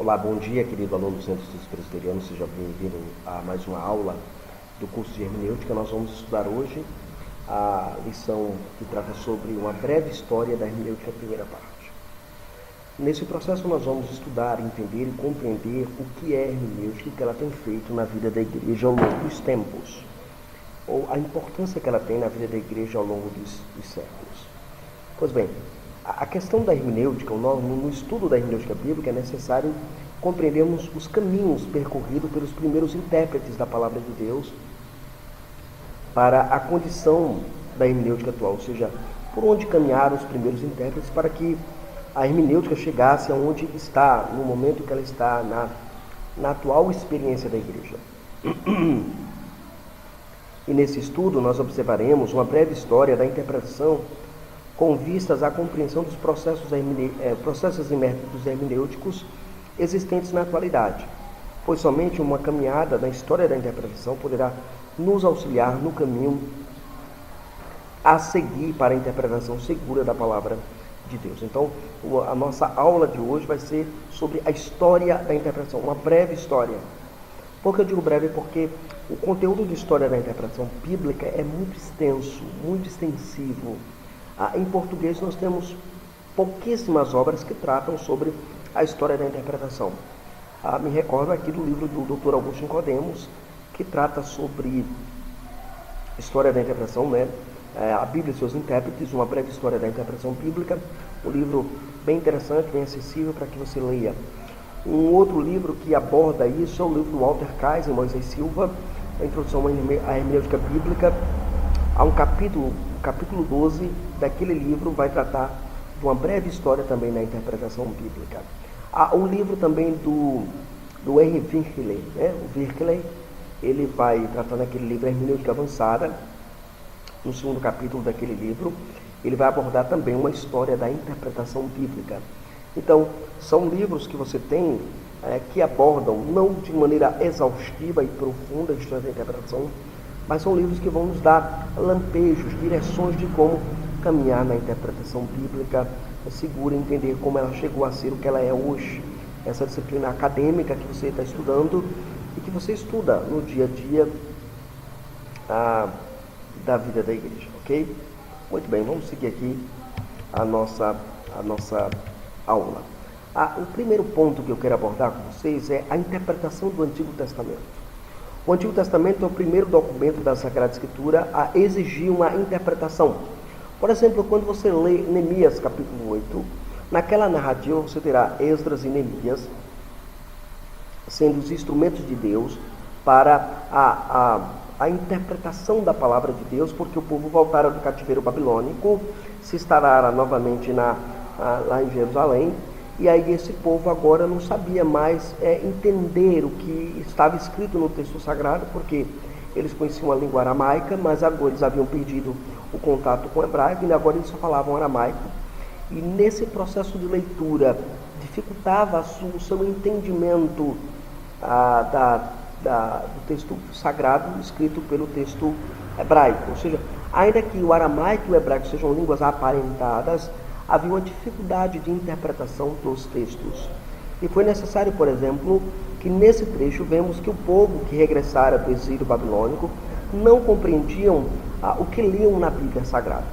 Olá, bom dia, querido aluno do Centro de Estudos Presbiterianos. Seja bem-vindo a mais uma aula do curso de Hermenêutica. Nós vamos estudar hoje a lição que trata sobre uma breve história da hermenêutica, primeira parte. Nesse processo nós vamos estudar, entender e compreender o que é hermenêutica e o que ela tem feito na vida da igreja ao longo dos tempos, ou a importância que ela tem na vida da igreja ao longo dos séculos. Pois bem, a questão da hermenêutica, no estudo da hermenêutica bíblica, é necessário compreendermos os caminhos percorridos pelos primeiros intérpretes da palavra de Deus para a condição da hermenêutica atual, ou seja, por onde caminharam os primeiros intérpretes para que a hermenêutica chegasse aonde está, no momento que ela está na atual experiência da igreja. E nesse estudo nós observaremos uma breve história da interpretação com vistas à compreensão dos processos hermenêuticos existentes na atualidade, pois somente uma caminhada na história da interpretação poderá nos auxiliar no caminho a seguir para a interpretação segura da palavra de Deus. Então, a nossa aula de hoje vai ser sobre a história da interpretação, uma breve história. Por que eu digo breve? Porque o conteúdo de história da interpretação bíblica é muito extenso, muito extensivo. Em português nós temos pouquíssimas obras que tratam sobre a história da interpretação. Me recordo aqui do livro do Dr. Augusto Nicodemos, que trata sobre história da interpretação, né? A Bíblia e seus intérpretes, uma breve história da interpretação bíblica, um livro bem interessante, bem acessível para que você leia. Um outro livro que aborda isso é o livro do Walter Kaiser e Moisés Silva, a introdução à hermenêutica bíblica. Há um capítulo 12 daquele livro vai tratar de uma breve história também na interpretação bíblica. Há um livro também do Henry Virkler, né? O Virkler, ele vai tratar naquele livro Hermenêutica Avançada. No segundo capítulo daquele livro, ele vai abordar também uma história da interpretação bíblica. Então, são livros que você tem que abordam, não de maneira exaustiva e profunda a história da interpretação, mas são livros que vão nos dar lampejos, direções de como caminhar na interpretação bíblica segura, entender como ela chegou a ser o que ela é hoje. Essa disciplina acadêmica que você está estudando e que você estuda no dia a dia da vida da igreja, ok? Muito bem, vamos seguir aqui a nossa aula. O primeiro ponto que eu quero abordar com vocês é a interpretação do Antigo Testamento. O Antigo Testamento é o primeiro documento da Sagrada Escritura a exigir uma interpretação. Por exemplo, quando você lê Neemias capítulo 8, naquela narrativa você terá Esdras e Neemias sendo os instrumentos de Deus para a interpretação da palavra de Deus, porque o povo voltara do cativeiro babilônico, se instalara novamente lá em Jerusalém. E aí esse povo agora não sabia mais entender o que estava escrito no texto sagrado, porque eles conheciam a língua aramaica, mas agora eles haviam perdido o contato com o hebraico e agora eles só falavam aramaico. E nesse processo de leitura dificultava o seu entendimento do texto sagrado escrito pelo texto hebraico. Ou seja, ainda que o aramaico e o hebraico sejam línguas aparentadas, havia uma dificuldade de interpretação dos textos. E foi necessário, por exemplo, que nesse trecho vemos que o povo que regressara do exílio babilônico não compreendiam o que liam na Bíblia Sagrada.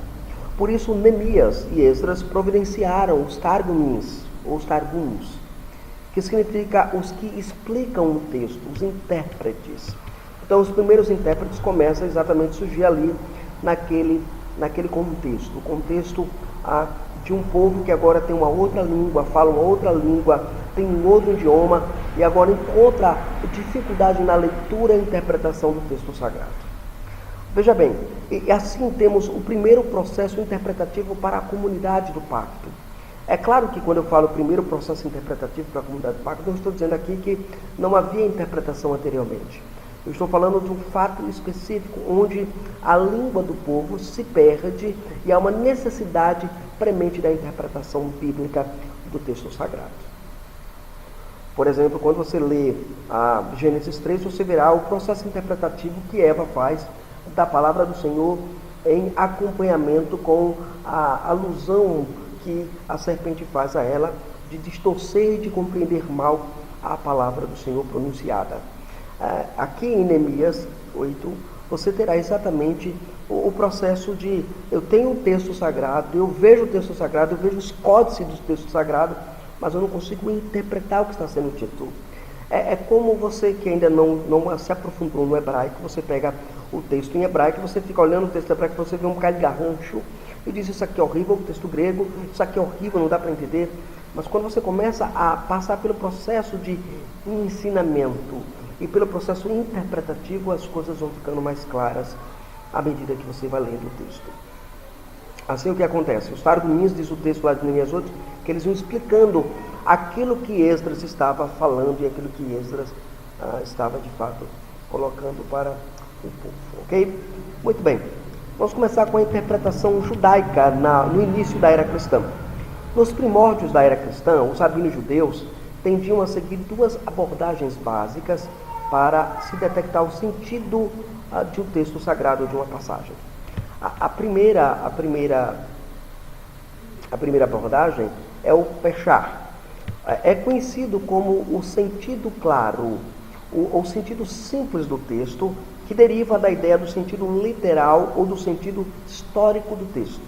Por isso, Neemias e Esdras providenciaram os targumins, ou os targums, que significa os que explicam o texto, os intérpretes. Então, os primeiros intérpretes começam exatamente a surgir ali naquele contexto, o contexto de um povo que agora tem uma outra língua, fala uma outra língua, tem um outro idioma e agora encontra dificuldade na leitura e interpretação do texto sagrado. Veja bem, e assim temos o primeiro processo interpretativo para a comunidade do pacto. É claro que quando eu falo primeiro processo interpretativo para a comunidade do pacto, eu estou dizendo aqui que não havia interpretação anteriormente. Eu estou falando de um fato específico onde a língua do povo se perde e há uma necessidade premente da interpretação bíblica do texto sagrado. Por exemplo, quando você lê Gênesis 3, você verá o processo interpretativo que Eva faz da palavra do Senhor em acompanhamento com a alusão que a serpente faz a ela de distorcer e de compreender mal a palavra do Senhor pronunciada. Aqui em Neemias 8, você terá exatamente o processo de, eu tenho um texto sagrado, eu vejo o texto sagrado, eu vejo os códices do texto sagrado, mas eu não consigo interpretar o que está sendo dito. É como você que ainda não se aprofundou no hebraico, você pega o texto em hebraico, você fica olhando o texto em hebraico, você vê um bocado de garrancho, e diz, isso aqui é horrível, o texto grego, isso aqui é horrível, não dá para entender. Mas quando você começa a passar pelo processo de ensinamento e pelo processo interpretativo, as coisas vão ficando mais claras à medida que você vai lendo o texto. Assim o que acontece? Os targumins, diz o texto lá de Neemias 8, que eles vão explicando aquilo que Esdras estava falando e aquilo que Esdras estava de fato colocando para o povo. Ok? Muito bem. Vamos começar com a interpretação judaica no início da era cristã. Nos primórdios da era cristã, os rabinos judeus tendiam a seguir duas abordagens básicas para se detectar o sentido de um texto sagrado ou de uma passagem. A primeira abordagem é o pechar. É conhecido como o sentido claro, o sentido simples do texto, que deriva da ideia do sentido literal ou do sentido histórico do texto.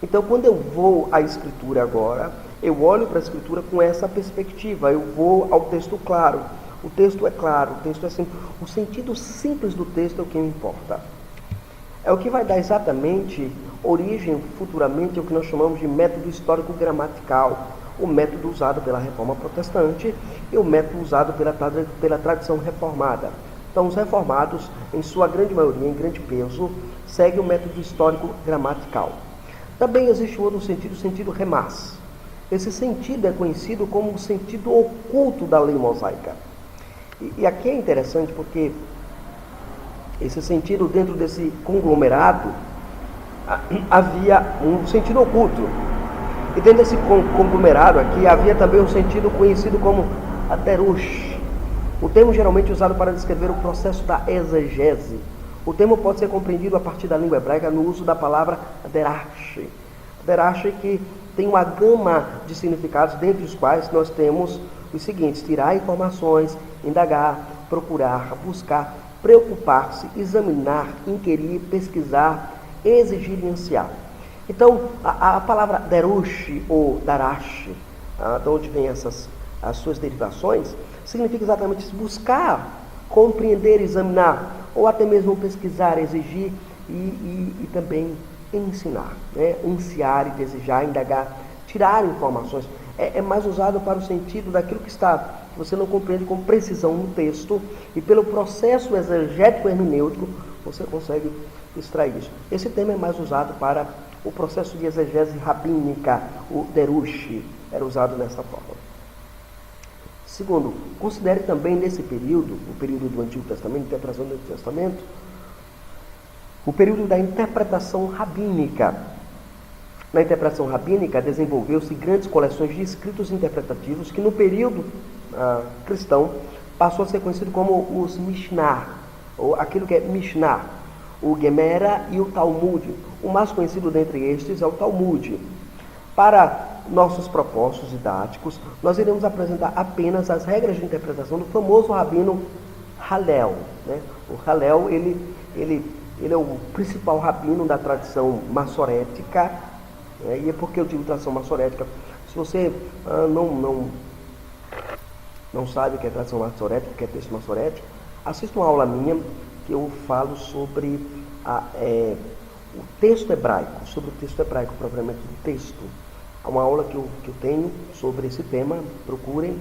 Então, quando eu vou à Escritura agora, eu olho para a Escritura com essa perspectiva, eu vou ao texto claro. O texto é claro, o texto é simples. O sentido simples do texto é o que me importa. É o que vai dar exatamente origem futuramente ao que nós chamamos de método histórico gramatical, o método usado pela Reforma Protestante e o método usado pela tradição reformada. Então, os reformados, em sua grande maioria, em grande peso, seguem o método histórico gramatical. Também existe outro sentido, o sentido remás. Esse sentido é conhecido como o sentido oculto da lei mosaica. E aqui é interessante porque esse sentido, dentro desse conglomerado, havia um sentido oculto. E dentro desse conglomerado aqui, havia também um sentido conhecido como aterush. O termo geralmente usado para descrever o processo da exegese. O termo pode ser compreendido a partir da língua hebraica no uso da palavra derash. Derash que tem uma gama de significados, dentre os quais nós temos os seguintes: tirar informações, indagar, procurar, buscar, preocupar-se, examinar, inquirir, pesquisar, exigir e ansiar. Então, a palavra derush ou darash, de onde vem as suas derivações, significa exatamente isso: buscar, compreender, examinar, ou até mesmo pesquisar, exigir e também ensinar, né? Ansiar e desejar, indagar, tirar informações. É mais usado para o sentido daquilo que você não compreende com precisão no texto, e pelo processo exegético hermenêutico você consegue extrair isso. Esse termo é mais usado para o processo de exegese rabínica, o derush, era usado dessa forma. Segundo, considere também nesse período, o período do Antigo Testamento, interpretação do Antigo Testamento, o período da interpretação rabínica. Na interpretação rabínica, desenvolveu-se grandes coleções de escritos interpretativos que no período cristão passou a ser conhecido como os Mishnah, ou aquilo que é Mishnah, o Gemara e o Talmud. O mais conhecido dentre estes é o Talmud. Para nossos propósitos didáticos, nós iremos apresentar apenas as regras de interpretação do famoso rabino Hallel, né? O Hallel, ele é o principal rabino da tradição massorética, né? E é porque eu digo tradição massorética. Se você não sabe o que é tradição massorética, o que é texto massorético, assista uma aula minha que eu falo sobre o texto hebraico, sobre o texto hebraico, propriamente do texto. Há uma aula que eu tenho sobre esse tema, procurem.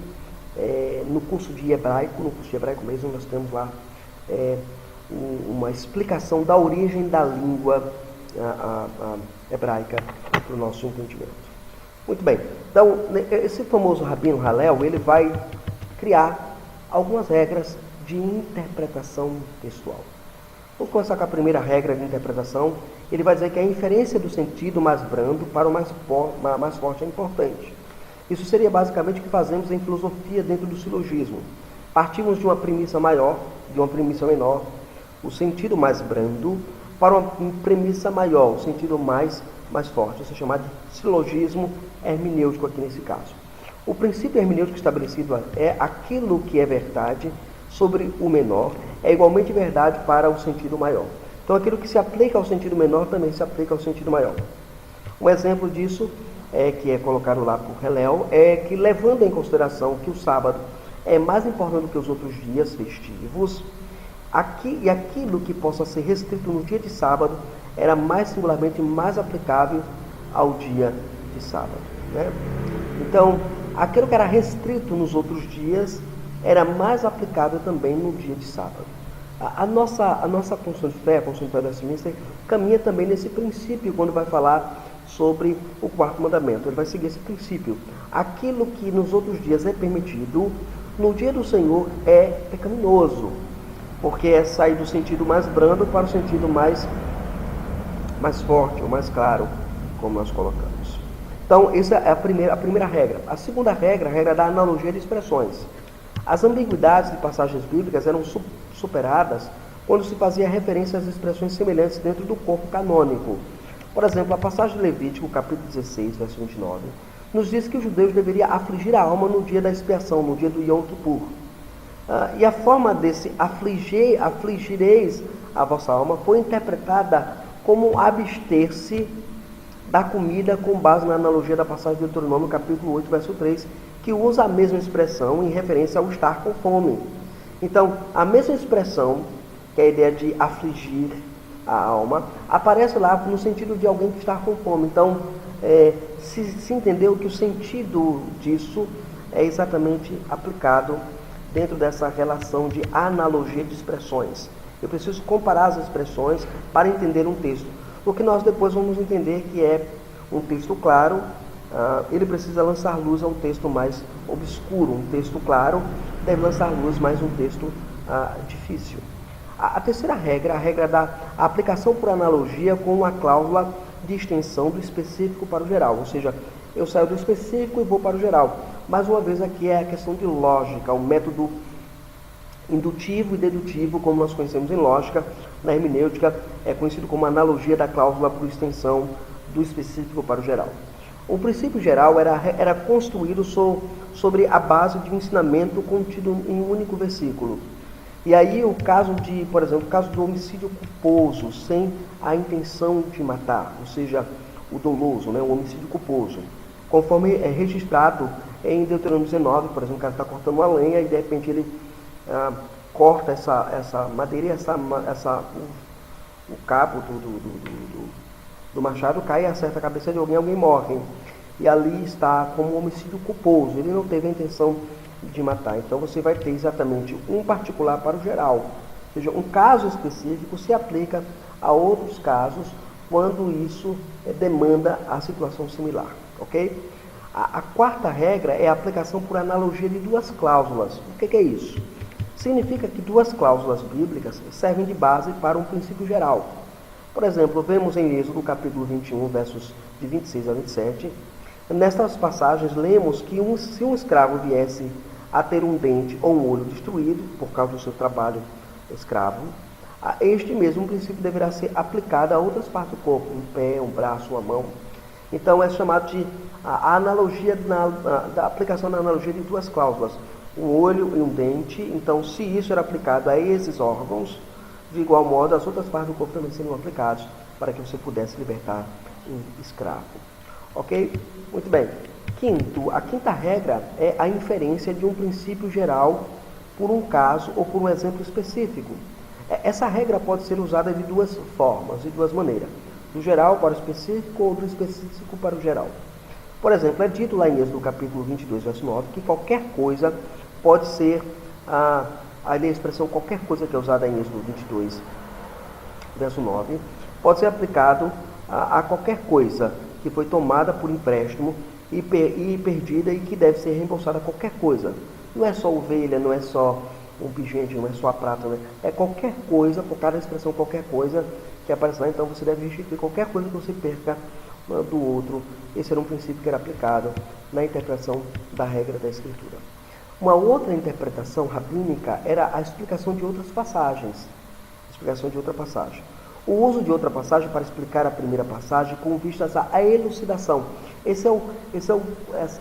No curso de hebraico mesmo, nós temos lá uma explicação da origem da língua hebraica para o nosso entendimento. Muito bem, então esse famoso rabino Hallel, ele vai criar algumas regras de interpretação textual. Vamos começar com a primeira regra de interpretação. Ele vai dizer que a inferência do sentido mais brando para o mais forte é importante. Isso seria basicamente o que fazemos em filosofia dentro do silogismo. Partimos de uma premissa maior, de uma premissa menor, o sentido mais brando, para uma premissa maior, o sentido mais forte. Isso é chamado de silogismo hermenêutico aqui nesse caso. O princípio hermenêutico estabelecido é aquilo que é verdade sobre o menor é igualmente verdade para o sentido maior. Então, aquilo que se aplica ao sentido menor também se aplica ao sentido maior. Um exemplo disso, que é colocado lá por Hillel, é que, levando em consideração que o sábado é mais importante do que os outros dias festivos, aquilo que possa ser restrito no dia de sábado era mais singularmente mais aplicável ao dia de sábado, né? Então, aquilo que era restrito nos outros dias era mais aplicável também no dia de sábado. A nossa confissão de fé, a confissão de fé da Westminster, caminha também nesse princípio quando vai falar sobre o quarto mandamento. Ele vai seguir esse princípio. Aquilo que nos outros dias é permitido, no dia do Senhor é pecaminoso, porque é sair do sentido mais brando para o sentido mais forte ou mais claro, como nós colocamos. Então, essa é a primeira regra. A segunda regra, a regra da analogia de expressões. As ambiguidades de passagens bíblicas eram superadas quando se fazia referência às expressões semelhantes dentro do corpo canônico. Por exemplo, a passagem de Levítico, capítulo 16, verso 29, nos diz que os judeus deveriam afligir a alma no dia da expiação, no dia do Yom Kippur. E a forma desse afligireis a vossa alma foi interpretada como abster-se da comida com base na analogia da passagem de Deuteronômio, capítulo 8, verso 3, que usa a mesma expressão em referência ao estar com fome. Então, a mesma expressão, que é a ideia de afligir a alma, aparece lá no sentido de alguém que está com fome. Então, se entendeu que o sentido disso é exatamente aplicado dentro dessa relação de analogia de expressões. Eu preciso comparar as expressões para entender um texto, porque nós depois vamos entender que é um texto claro, ele precisa lançar luz a um texto mais obscuro. Um texto claro deve lançar luz mais um texto difícil. A terceira regra, a regra da aplicação por analogia com uma cláusula de extensão do específico para o geral, ou seja, eu saio do específico e vou para o geral. Mais uma vez aqui é a questão de lógica, o método indutivo e dedutivo, como nós conhecemos em lógica, na hermenêutica é conhecido como analogia da cláusula por extensão do específico para o geral. O princípio geral era construído sobre a base de um ensinamento contido em um único versículo. E aí o caso por exemplo, o caso do homicídio culposo, sem a intenção de matar, ou seja, o doloso, né, o homicídio culposo, conforme é registrado em Deuteronômio 19, por exemplo, o cara está cortando uma lenha e de repente ele corta essa madeira e o cabo do machado cai e acerta a cabeça de alguém morre. E ali está como um homicídio culposo, ele não teve a intenção de matar. Então você vai ter exatamente um particular para o geral. Ou seja, um caso específico se aplica a outros casos quando isso demanda a situação similar. Ok? A quarta regra é a aplicação por analogia de duas cláusulas. O que é isso? Significa que duas cláusulas bíblicas servem de base para um princípio geral. Por exemplo, vemos em Êxodo capítulo 21, versos de 26 a 27, nestas passagens lemos que se um escravo viesse a ter um dente ou um olho destruído por causa do seu trabalho escravo, este mesmo princípio deverá ser aplicado a outras partes do corpo, um pé, um braço, uma mão. Então é chamado de a analogia da aplicação da analogia de duas cláusulas, um olho e um dente. Então, se isso era aplicado a esses órgãos, de igual modo as outras partes do corpo também seriam aplicadas para que você pudesse libertar um escravo. Ok? Muito bem. A quinta regra é a inferência de um princípio geral por um caso ou por um exemplo específico. Essa regra pode ser usada de duas formas, de duas maneiras. Do geral para o específico ou do específico para o geral. Por exemplo, é dito lá em Êxodo capítulo 22, verso 9, que qualquer coisa pode ser, ali a expressão qualquer coisa que é usada em Êxodo 22, verso 9, pode ser aplicado a qualquer coisa que foi tomada por empréstimo e perdida e que deve ser reembolsada a qualquer coisa. Não é só ovelha, não é só um pingente, não é só a prata, né? É qualquer coisa, por cada expressão qualquer coisa que aparece lá, então você deve restituir qualquer coisa que você perca do outro. Esse era um princípio que era aplicado na interpretação da regra da Escritura. Uma outra interpretação rabínica era a explicação de outras passagens. o uso de outra passagem para explicar a primeira passagem com vistas à elucidação.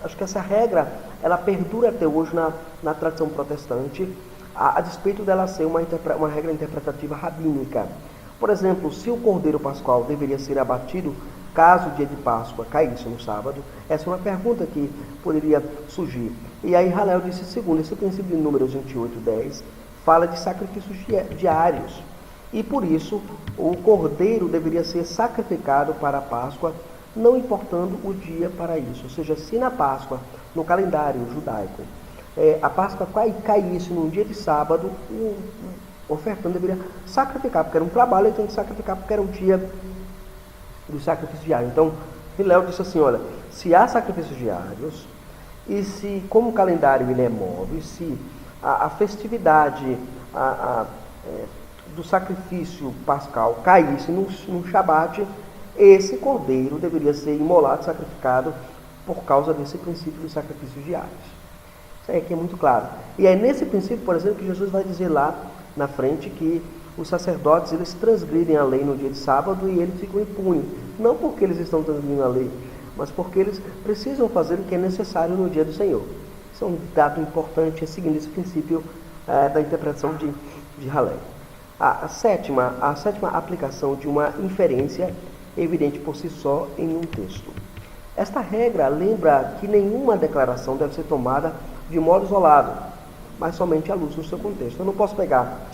Acho que essa regra, ela perdura até hoje na tradição protestante, a despeito dela ser uma regra interpretativa rabínica. Por exemplo, se o cordeiro pascual deveria ser abatido caso o dia de Páscoa caísse no sábado, essa é uma pergunta que poderia surgir. E aí Hillel disse, segundo esse princípio de Números 28:10, fala de sacrifícios diários. E por isso, o cordeiro deveria ser sacrificado para a Páscoa, não importando o dia para isso. Ou seja, se na Páscoa, no calendário judaico, a Páscoa caísse num dia de sábado, o ofertante deveria sacrificar, porque era um trabalho, ele tinha que sacrificar, porque era o dia do sacrifício diário. Então, Hillel disse assim, olha, se há sacrifícios diários, e se, como o calendário ele é móvel, se a festividade do sacrifício pascal caísse num Shabat, esse cordeiro deveria ser imolado, sacrificado, por causa desse princípio dos sacrifícios diários. Isso aí aqui é muito claro. E é nesse princípio, por exemplo, que Jesus vai dizer lá na frente que os sacerdotes, eles transgridem a lei no dia de sábado e eles ficam impunes. Não porque eles estão transgredindo a lei, mas porque eles precisam fazer o que é necessário no dia do Senhor. Isso é um dado importante, seguindo esse princípio da interpretação de Hillel. A sétima aplicação de uma inferência evidente por si só em um texto. Esta regra lembra que nenhuma declaração deve ser tomada de modo isolado, mas somente à luz do seu contexto. Eu não posso pegar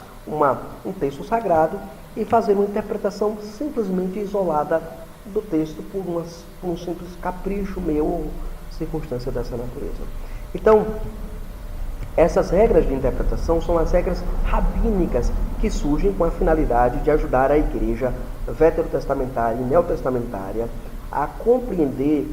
um texto sagrado e fazer uma interpretação simplesmente isolada do texto por um simples capricho meu ou circunstância dessa natureza. Então, essas regras de interpretação são as regras rabínicas que surgem com a finalidade de ajudar a igreja veterotestamentária e neotestamentária a compreender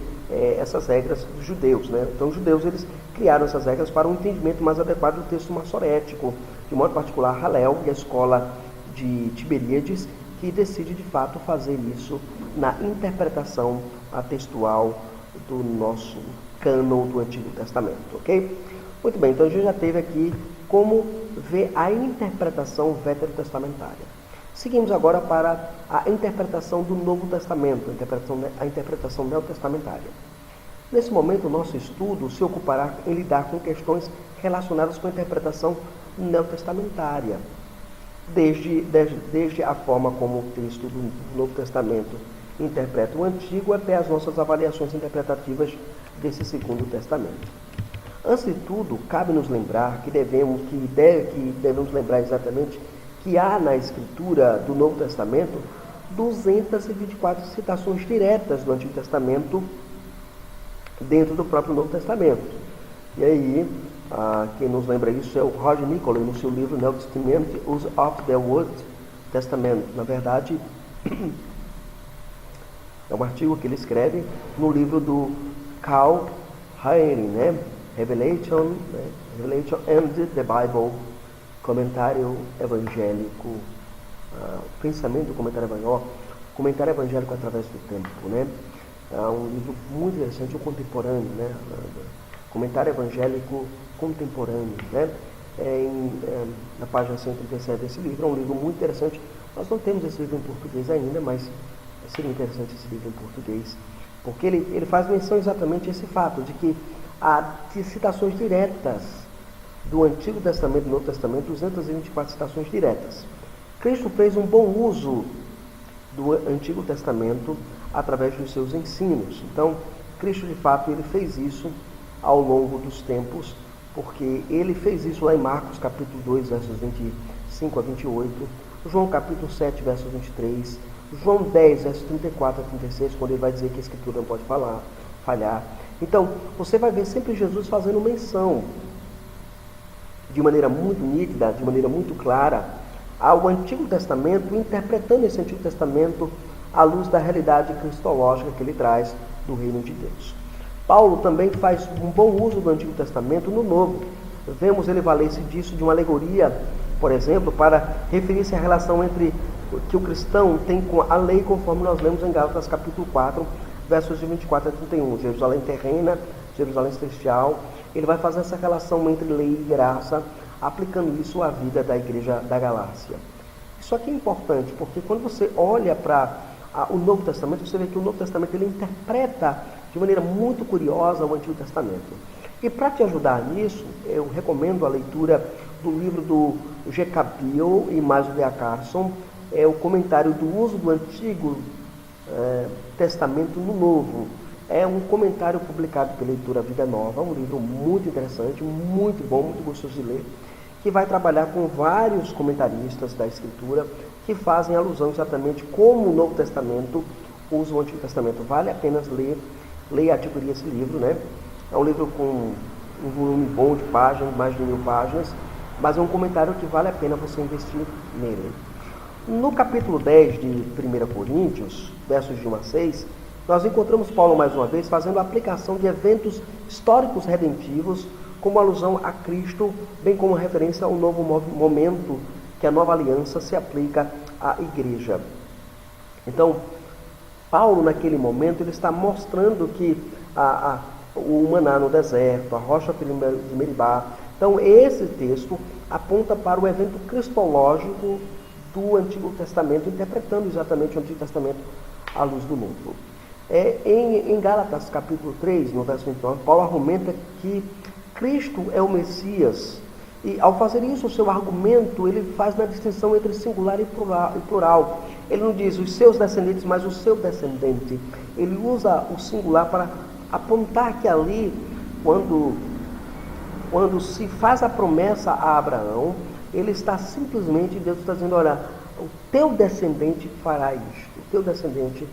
essas regras dos judeus, né? Então, os judeus eles criaram essas regras para um entendimento mais adequado do texto maçorético, de modo particular Hillel e a escola de Tiberíades, que decide de fato fazer isso na interpretação textual do nosso cânon do Antigo Testamento, ok? Muito bem, então a gente já teve aqui como ver a interpretação veterotestamentária. Seguimos agora para a interpretação do Novo Testamento, a interpretação neotestamentária. Nesse momento, o nosso estudo se ocupará em lidar com questões relacionadas com a interpretação neotestamentária, desde a forma como o texto do Novo Testamento interpreta o Antigo até as nossas avaliações interpretativas desse Segundo Testamento. Antes de tudo, cabe nos lembrar que devemos lembrar exatamente que há na Escritura do Novo Testamento 224 citações diretas do Antigo Testamento dentro do próprio Novo Testamento. E aí, quem nos lembra isso é o Roger Nicolay, no seu livro New Testament Use of the Old Testament. Na verdade, é um artigo que ele escreve no livro do Carl Heiring, né? Revelation and the Bible, comentário evangélico, pensamento do comentário evangélico através do tempo, né? É um livro muito interessante, o contemporâneo, né? Comentário evangélico contemporâneo, né? Na página 137 desse livro, é um livro muito interessante. Nós não temos esse livro em português ainda, mas seria interessante esse livro em português, porque ele faz menção exatamente a esse fato, de que há citações diretas do Antigo Testamento e do Novo Testamento, 224 citações diretas. Cristo fez um bom uso do Antigo Testamento através dos seus ensinos. Então, Cristo, de fato, ele fez isso ao longo dos tempos, porque ele fez isso lá em Marcos, capítulo 2, versos 25 a 28, João, capítulo 7, versos 23, João 10, versos 34 a 36, quando ele vai dizer que a Escritura não pode falhar. Então, você vai ver sempre Jesus fazendo menção, de maneira muito nítida, de maneira muito clara, ao Antigo Testamento, interpretando esse Antigo Testamento à luz da realidade cristológica que ele traz do reino de Deus. Paulo também faz um bom uso do Antigo Testamento no Novo. Vemos ele valer-se disso de uma alegoria, por exemplo, para referir-se à relação entre que o cristão tem com a lei, conforme nós lemos em Gálatas capítulo 4, versos de 24 a 31, Jerusalém terrena, Jerusalém celestial. Ele vai fazer essa relação entre lei e graça, aplicando isso à vida da igreja da Galácia. Isso aqui é importante, porque quando você olha para o Novo Testamento, você vê que o Novo Testamento ele interpreta de maneira muito curiosa o Antigo Testamento. E para te ajudar nisso, eu recomendo a leitura do livro do G.K. Beale e mais o D.A. Carson, o comentário do uso do Antigo Testamento no Novo. É um comentário publicado pela Editora Vida Nova, um livro muito interessante, muito bom, muito gostoso de ler, que vai trabalhar com vários comentaristas da Escritura que fazem alusão exatamente como o Novo Testamento usa o Antigo Testamento. Vale a pena ler e adquirir esse livro, né? É um livro com um volume bom de páginas, mais de 1000 páginas, mas é um comentário que vale a pena você investir nele. No capítulo 10 de 1 Coríntios, versos de 1 a 6, nós encontramos Paulo mais uma vez fazendo a aplicação de eventos históricos redentivos como alusão a Cristo, bem como referência ao novo momento que a nova aliança se aplica à igreja. Então, Paulo naquele momento ele está mostrando que o maná no deserto, a rocha de Meribá. Então, esse texto aponta para o evento cristológico do Antigo Testamento, interpretando exatamente o Antigo Testamento à luz do Novo. Em Gálatas, capítulo 3, no verso 29, Paulo argumenta que Cristo é o Messias. E, ao fazer isso, o seu argumento, ele faz na distinção entre singular e plural. Ele não diz os seus descendentes, mas o seu descendente. Ele usa o singular para apontar que ali, quando se faz a promessa a Abraão, ele está simplesmente, Deus está dizendo, olha, o teu descendente fará isto, o teu descendente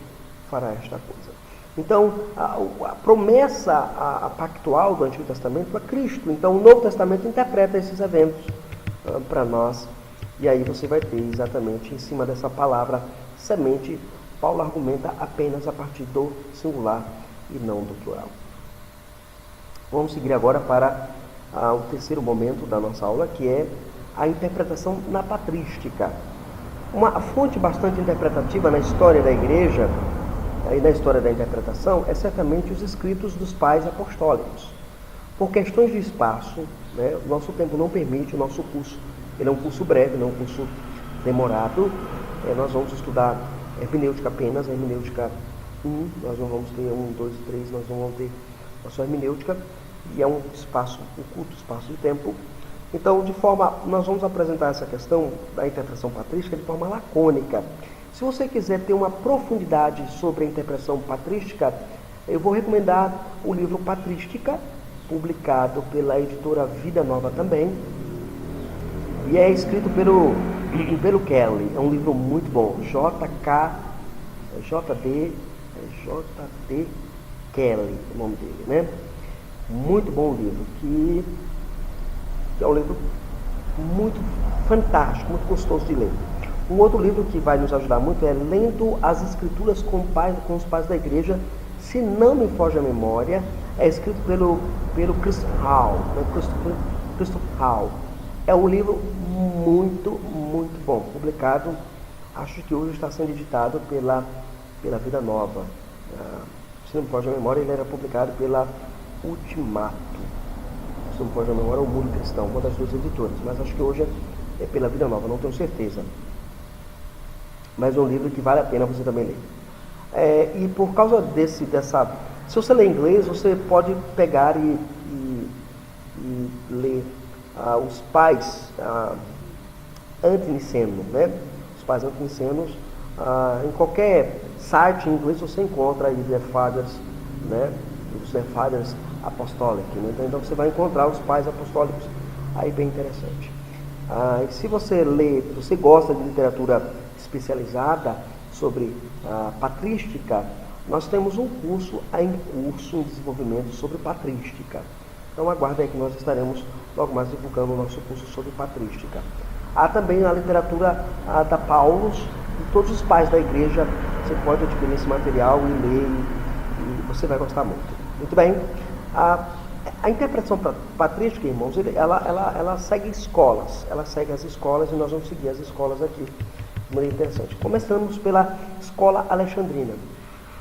fará esta coisa. Então, a promessa pactual do Antigo Testamento é Cristo. Então, o Novo Testamento interpreta esses eventos para nós. E aí você vai ter exatamente em cima dessa palavra semente, Paulo argumenta apenas a partir do singular e não do plural. Vamos seguir agora para o terceiro momento da nossa aula, que é a interpretação na patrística. Uma fonte bastante interpretativa na história da igreja e na história da interpretação é certamente os escritos dos pais apostólicos. Por questões de espaço, né, o nosso tempo não permite, o nosso curso, ele é um curso breve, não é um curso demorado. Nós vamos estudar hermenêutica apenas, a hermenêutica 1, nós não vamos ter 1, 2, 3, nós não vamos ter a sua hermenêutica, e é um curto espaço de tempo. Então, nós vamos apresentar essa questão da interpretação patrística de forma lacônica. Se você quiser ter uma profundidade sobre a interpretação patrística, eu vou recomendar o livro Patrística, publicado pela editora Vida Nova também, e é escrito pelo Kelly. É um livro muito bom, J.D. Kelly, o nome dele, né? Muito bom livro, que é um livro muito fantástico, muito gostoso de ler. Um outro livro que vai nos ajudar muito é Lendo as Escrituras com os Pais da Igreja, se não me foge a memória, é escrito pelo Christopher Hall, né? Christopher Hall. É um livro muito, muito bom, publicado, acho que hoje está sendo editado pela Vida Nova. Se não me foge a memória, ele era publicado pela Ultimato. Se não me foge a memória, o Mundo Cristão, uma das duas editoras, mas acho que hoje é pela Vida Nova, não tenho certeza. Mas é um livro que vale a pena você também ler. E por causa dessa... Se você lê inglês, você pode pegar e ler os pais antinicenos, né? Os pais antinicenos, em qualquer site em inglês você encontra aí The Fathers, né? Os The Fathers Apostolic, né? Então você vai encontrar os pais apostólicos aí, bem interessante. E se você gosta de literatura especializada sobre patrística, nós temos um curso em desenvolvimento sobre patrística. Então aguarde aí que nós estaremos logo mais divulgando o nosso curso sobre patrística. Há também a literatura da Paulus, de todos os pais da igreja. Você pode adquirir esse material e ler, e você vai gostar muito. Muito bem. A interpretação patrística, irmãos, ela segue escolas. Ela segue as escolas e nós vamos seguir as escolas aqui. De maneira interessante. Começamos pela escola alexandrina.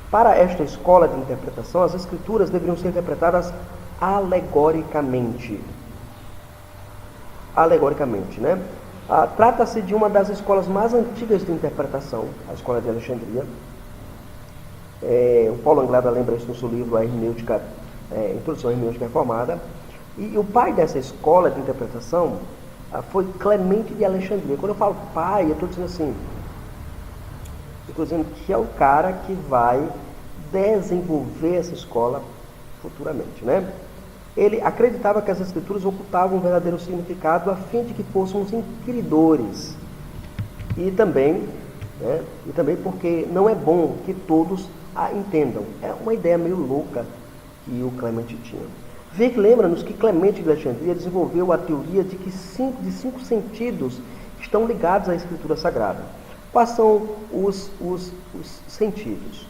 Para esta escola de interpretação, as escrituras deveriam ser interpretadas alegoricamente. Alegoricamente, né? Trata-se de uma das escolas mais antigas de interpretação, a Escola de Alexandria. O Paulo Anglada lembra isso no seu livro, a Hermenêutica, Introdução à Hermenêutica Reformada. E o pai dessa escola de interpretação foi Clemente de Alexandria. Quando eu falo pai, eu estou dizendo assim, eu estou dizendo que é o cara que vai desenvolver essa escola futuramente, né? Ele acreditava que as escrituras ocultavam um verdadeiro significado a fim de que fôssemos inquiridores. E também porque não é bom que todos a entendam. É uma ideia meio louca que o Clemente tinha. Vic lembra-nos que Clemente de Alexandria desenvolveu a teoria de que cinco sentidos estão ligados à Escritura Sagrada. Quais são os sentidos?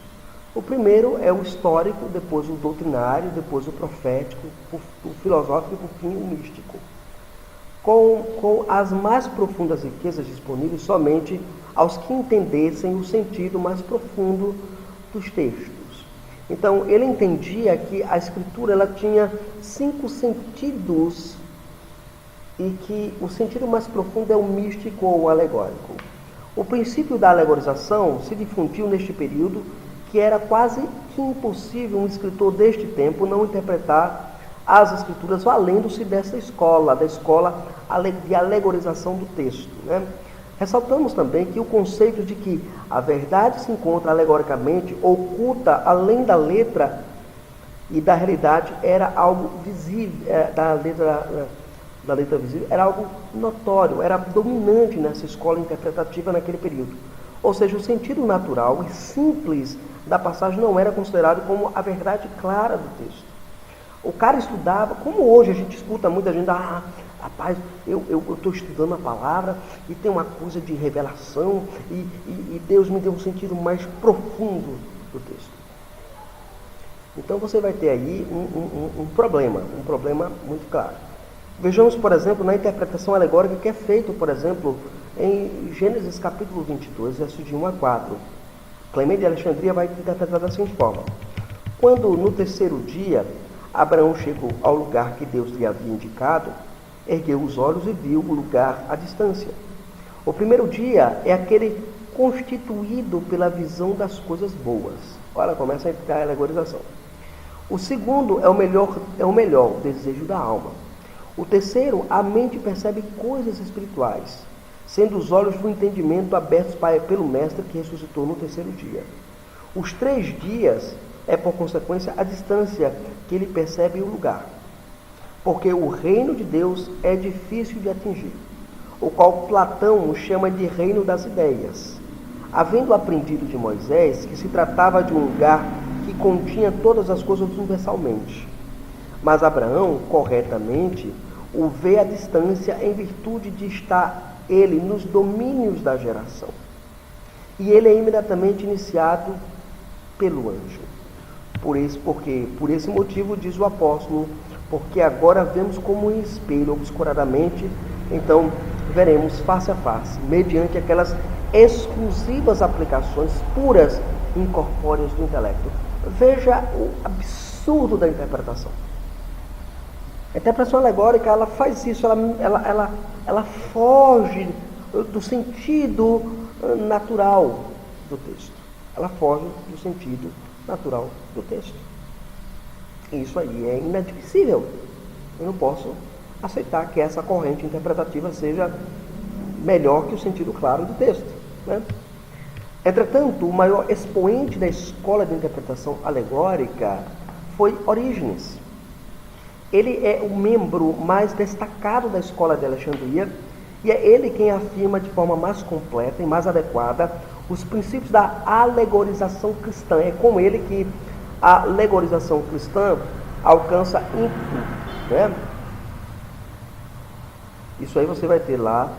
O primeiro é o histórico, depois o doutrinário, depois o profético, o filosófico e, por fim, o místico. Com as mais profundas riquezas disponíveis somente aos que entendessem o sentido mais profundo dos textos. Então, ele entendia que a Escritura ela tinha 5 sentidos e que o sentido mais profundo é o místico ou o alegórico. O princípio da alegorização se difundiu neste período que era quase que impossível um escritor deste tempo não interpretar as Escrituras valendo-se dessa escola, da escola de alegorização do texto, né? Ressaltamos também que o conceito de que a verdade se encontra alegoricamente oculta além da letra e da realidade era algo visível, da letra visível, era algo notório, era dominante nessa escola interpretativa naquele período. Ou seja, o sentido natural e simples da passagem não era considerado como a verdade clara do texto. O cara estudava, como hoje a gente escuta muita gente, rapaz, eu estou estudando a palavra e tem uma coisa de revelação e Deus me deu um sentido mais profundo do texto. Então você vai ter aí um problema muito claro. Vejamos, por exemplo, na interpretação alegórica que é feita, por exemplo, em Gênesis capítulo 22, versos de 1 a 4. Clemente de Alexandria vai interpretar da seguinte forma: quando no terceiro dia Abraão chegou ao lugar que Deus lhe havia indicado, ergueu os olhos e viu o lugar à distância. O primeiro dia é aquele constituído pela visão das coisas boas. Olha, começa a entrar a alegorização. O segundo é o melhor, o desejo da alma. O terceiro, a mente percebe coisas espirituais, sendo os olhos do entendimento abertos pelo Mestre que ressuscitou no terceiro dia. Os 3 dias é, por consequência, a distância que ele percebe o lugar. Porque o reino de Deus é difícil de atingir, o qual Platão chama de reino das ideias, havendo aprendido de Moisés que se tratava de um lugar que continha todas as coisas universalmente. Mas Abraão, corretamente, o vê à distância em virtude de estar ele nos domínios da geração. E ele é imediatamente iniciado pelo anjo. Por esse motivo, diz o apóstolo, porque agora vemos como em espelho, obscuradamente, então veremos face a face, mediante aquelas exclusivas aplicações puras e incorpóreas do intelecto. Veja o absurdo da interpretação. A interpretação alegórica, ela faz isso, ela foge do sentido natural do texto. Ela foge do sentido natural do texto. Isso aí é inadmissível. Eu não posso aceitar que essa corrente interpretativa seja melhor que o sentido claro do texto, né? Entretanto, o maior expoente da escola de interpretação alegórica foi Orígenes. Ele é o membro mais destacado da escola de Alexandria e é ele quem afirma de forma mais completa e mais adequada os princípios da alegorização cristã. É com ele que a alegorização cristã alcança ímpeto, né? Isso aí você vai ter lá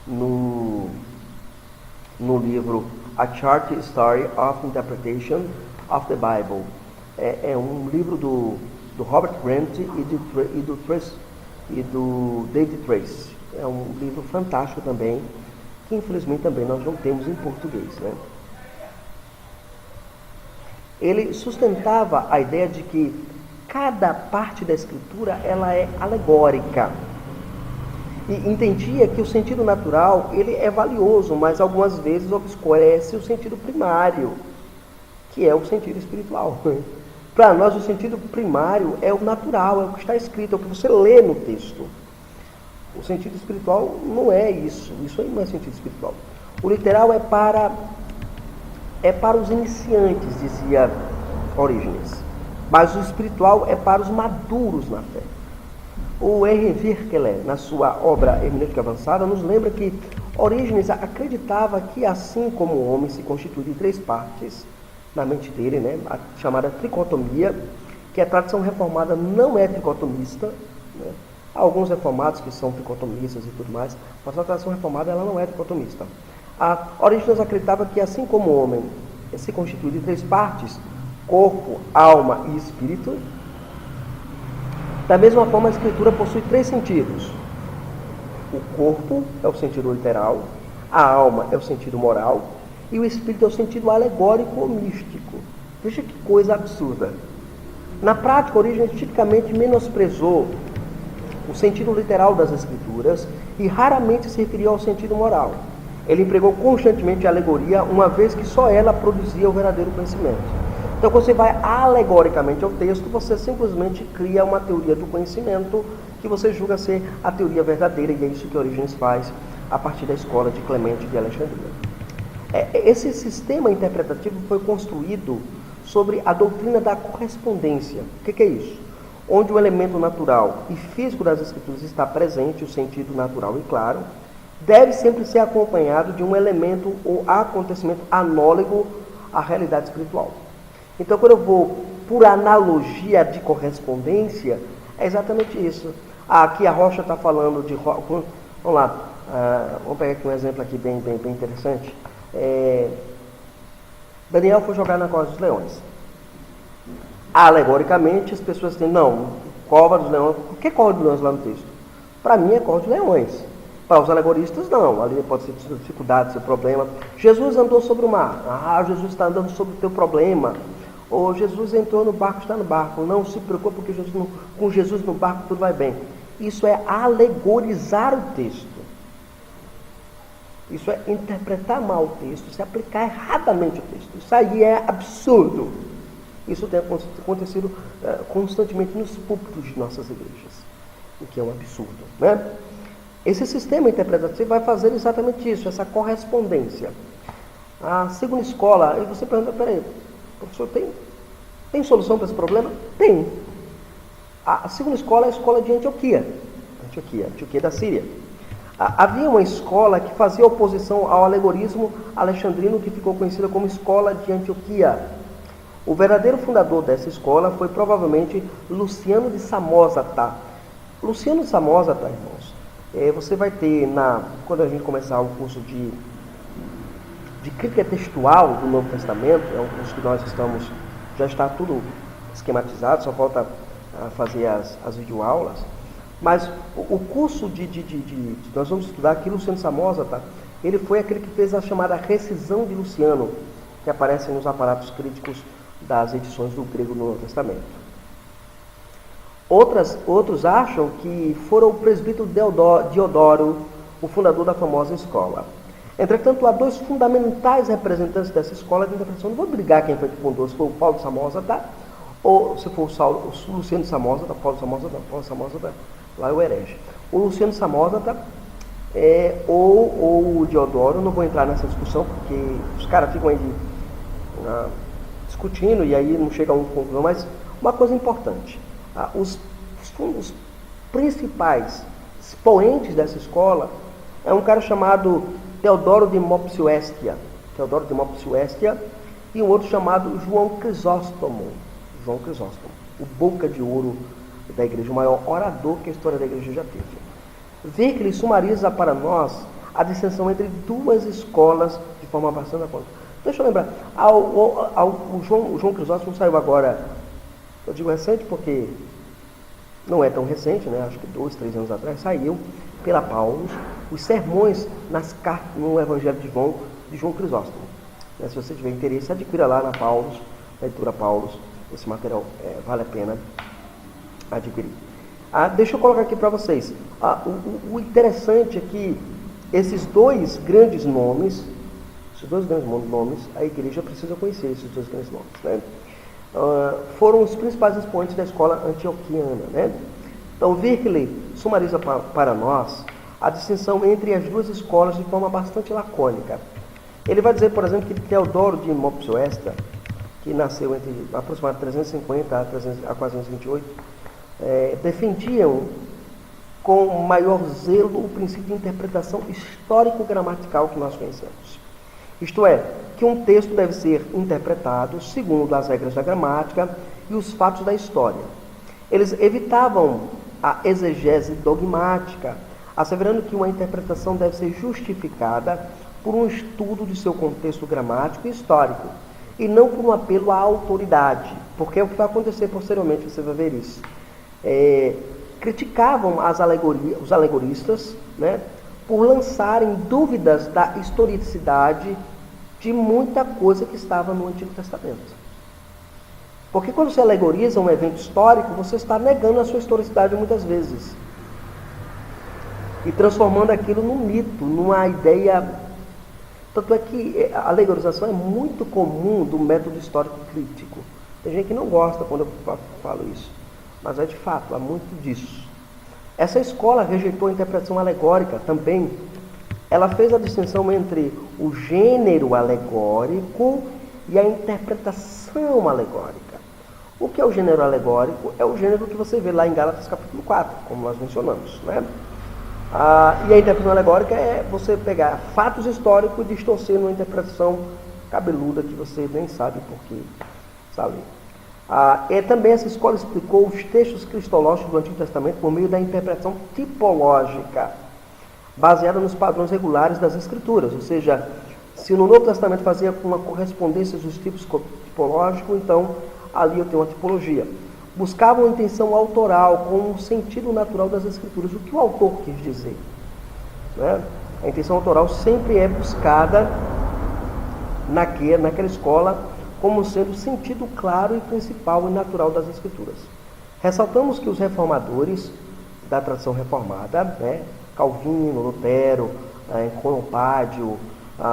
no livro A Short Story of Interpretation of the Bible. É um livro do Robert Grant e do David Trace. É um livro fantástico também, que infelizmente também nós não temos em português, né? Ele sustentava a ideia de que cada parte da escritura ela é alegórica. E entendia que o sentido natural ele é valioso, mas algumas vezes obscurece o sentido primário, que é o sentido espiritual. Para nós, o sentido primário é o natural, é o que está escrito, é o que você lê no texto. O sentido espiritual não é isso. Isso aí não é sentido espiritual. O literal é para os iniciantes, dizia Orígenes. Mas o espiritual é para os maduros na fé. O R. Virkele, na sua obra Hermenêutica Avançada, nos lembra que Orígenes acreditava que, assim como o homem se constitui de 3 partes na mente dele, né, a chamada tricotomia, que a tradição reformada não é tricotomista, né? Há alguns reformados que são tricotomistas e tudo mais, mas a tradição reformada ela não é tricotomista. A Orígenes acreditava que, assim como o homem se constitui de 3 partes, corpo, alma e espírito, da mesma forma a Escritura possui 3 sentidos. O corpo é o sentido literal, a alma é o sentido moral e o espírito é o sentido alegórico ou místico. Veja que coisa absurda. Na prática, Orígenes tipicamente menosprezou o sentido literal das Escrituras e raramente se referiu ao sentido moral. Ele empregou constantemente a alegoria, uma vez que só ela produzia o verdadeiro conhecimento. Então, quando você vai alegoricamente ao texto, você simplesmente cria uma teoria do conhecimento que você julga ser a teoria verdadeira, e é isso que Orígenes faz a partir da escola de Clemente de Alexandria. Esse sistema interpretativo foi construído sobre a doutrina da correspondência. O que é isso? Onde o elemento natural e físico das Escrituras está presente, o sentido natural e claro, deve sempre ser acompanhado de um elemento ou acontecimento anólogo à realidade espiritual. Então, quando eu vou por analogia de correspondência, é exatamente isso. Aqui a Rocha está falando de... Vamos lá, vamos pegar aqui um exemplo aqui bem interessante. Daniel foi jogar na cova dos leões. Alegoricamente, as pessoas dizem, não, cova dos leões... Por que cova dos leões lá no texto? Para mim é cova dos leões. Para os alegoristas, não. Ali pode ser dificuldade, ser problema. Jesus andou sobre o mar. Jesus está andando sobre o teu problema. Ou Jesus entrou no barco, está no barco. Não se preocupe, porque com Jesus no barco tudo vai bem. Isso é alegorizar o texto. Isso é interpretar mal o texto. Isso é aplicar erradamente o texto. Isso aí é absurdo. Isso tem acontecido constantemente nos púlpitos de nossas igrejas. O que é um absurdo, né? Esse sistema interpretativo vai fazer exatamente isso, essa correspondência. A segunda escola, aí você pergunta, peraí, professor, tem solução para esse problema? Tem. A segunda escola é a escola de Antioquia da Síria. Havia uma escola que fazia oposição ao alegorismo alexandrino, que ficou conhecida como Escola de Antioquia. O verdadeiro fundador dessa escola foi provavelmente Luciano de Samosata. Luciano de Samosata, irmãos, você vai ter, quando a gente começar o curso de crítica textual do Novo Testamento, é um curso que nós já está tudo esquematizado, só falta fazer as videoaulas, mas o curso nós vamos estudar aqui, Luciano de Samosata, ele foi aquele que fez a chamada rescisão de Luciano, que aparece nos aparatos críticos das edições do grego no Novo Testamento. Outros acham que foram o presbítero Diodoro, o fundador da famosa escola. Entretanto, há 2 fundamentais representantes dessa escola de interpretação. Não vou brigar quem foi que fundou, se foi o Paulo de Samosata, ou se for o Luciano de Samosata, Paulo de Samosata, lá é o herege. O Luciano de Samosata ou o Diodoro, não vou entrar nessa discussão, porque os caras ficam aí discutindo e aí não chega a uma conclusão, mas uma coisa importante. Os principais expoentes dessa escola é um cara chamado Teodoro de Mopsuestia e um outro chamado João Crisóstomo, o boca de ouro da igreja, o maior orador que a história da igreja já teve. Vê que ele sumariza para nós a distinção entre 2 escolas de forma bastante conta. Deixa eu lembrar, o João Crisóstomo saiu agora, eu digo recente porque não é tão recente, né? Acho que 2, 3 anos atrás, saiu pela Paulus os sermões no Evangelho de João Crisóstomo. Se você tiver interesse, adquira lá na Paulus, na editora Paulus, esse material vale a pena adquirir. Deixa eu colocar aqui para vocês. O interessante é que esses dois grandes nomes, a igreja precisa conhecer esses dois grandes nomes, né? Foram os principais expoentes da escola antioquiana, né? Então, Virkle sumariza para nós a distinção entre as duas escolas de forma bastante lacônica. Ele vai dizer, por exemplo, que Teodoro de Mopsuestia, que nasceu entre aproximadamente 350 a 428, defendiam com maior zelo o princípio de interpretação histórico-gramatical que nós conhecemos. Isto é, que um texto deve ser interpretado segundo as regras da gramática e os fatos da história. Eles evitavam a exegese dogmática, asseverando que uma interpretação deve ser justificada por um estudo de seu contexto gramático e histórico, e não por um apelo à autoridade, porque é o que vai acontecer posteriormente, você vai ver isso. Criticavam os alegoristas, né, por lançarem dúvidas da historicidade de muita coisa que estava no Antigo Testamento. Porque quando você alegoriza um evento histórico, você está negando a sua historicidade muitas vezes. E transformando aquilo num mito, numa ideia. Tanto é que a alegorização é muito comum do método histórico crítico. Tem gente que não gosta quando eu falo isso, mas é de fato, há muito disso. Essa escola rejeitou a interpretação alegórica também. Ela fez a distinção entre o gênero alegórico e a interpretação alegórica. O que é o gênero alegórico? É o gênero que você vê lá em Gálatas capítulo 4, como nós mencionamos, né? E a interpretação alegórica é você pegar fatos históricos e distorcer numa interpretação cabeluda que você nem sabe por quê, sabe? Também essa escola explicou os textos cristológicos do Antigo Testamento por meio da interpretação tipológica, baseada nos padrões regulares das Escrituras. Ou seja, se no Novo Testamento fazia uma correspondência dos tipos tipológicos, então ali eu tenho uma tipologia. Buscavam a intenção autoral com o sentido natural das Escrituras. O que o autor quis dizer? Né? A intenção autoral sempre é buscada naquela escola como sendo o sentido claro e principal e natural das Escrituras. Ressaltamos que os reformadores da tradição reformada, né, Calvino, Lutero, Conopádio,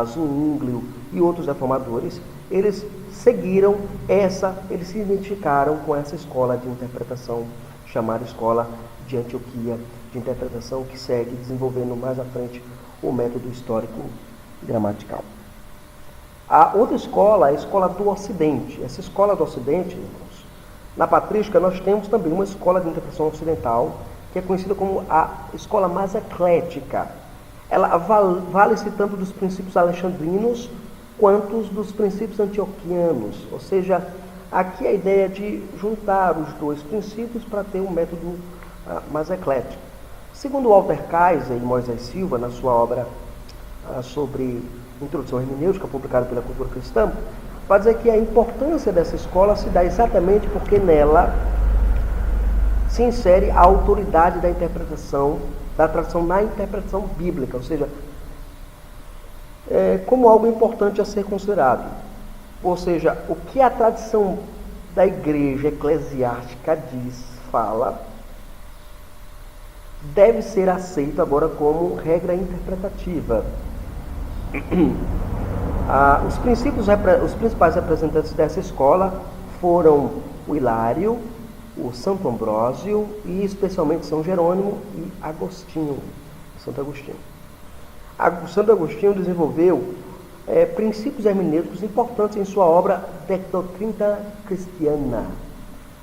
Zwinglio e outros reformadores, eles seguiram eles se identificaram com essa escola de interpretação, chamada escola de Antioquia, de interpretação que segue desenvolvendo mais à frente o método histórico gramatical. A outra escola é a escola do Ocidente. Essa escola do Ocidente, irmãos, na patrística nós temos também uma escola de interpretação ocidental, que é conhecida como a escola mais eclética. Ela vale-se tanto dos princípios alexandrinos quanto dos princípios antioquianos. Ou seja, aqui a ideia de juntar os dois princípios para ter um método mais eclético. Segundo Walter Kaiser e Moisés Silva, na sua obra sobre Introdução à Hermenêutica, publicada pela Cultura Cristã, vai dizer que a importância dessa escola se dá exatamente porque nela se insere a autoridade da interpretação, da tradição na interpretação bíblica, ou seja, como algo importante a ser considerado. Ou seja, o que a tradição da igreja eclesiástica fala, deve ser aceito agora como regra interpretativa. Os principais representantes dessa escola foram o Hilário, o Santo Ambrósio e especialmente São Jerônimo e Santo Agostinho. Santo Agostinho desenvolveu princípios hermenêuticos importantes em sua obra De Doctrina Christiana,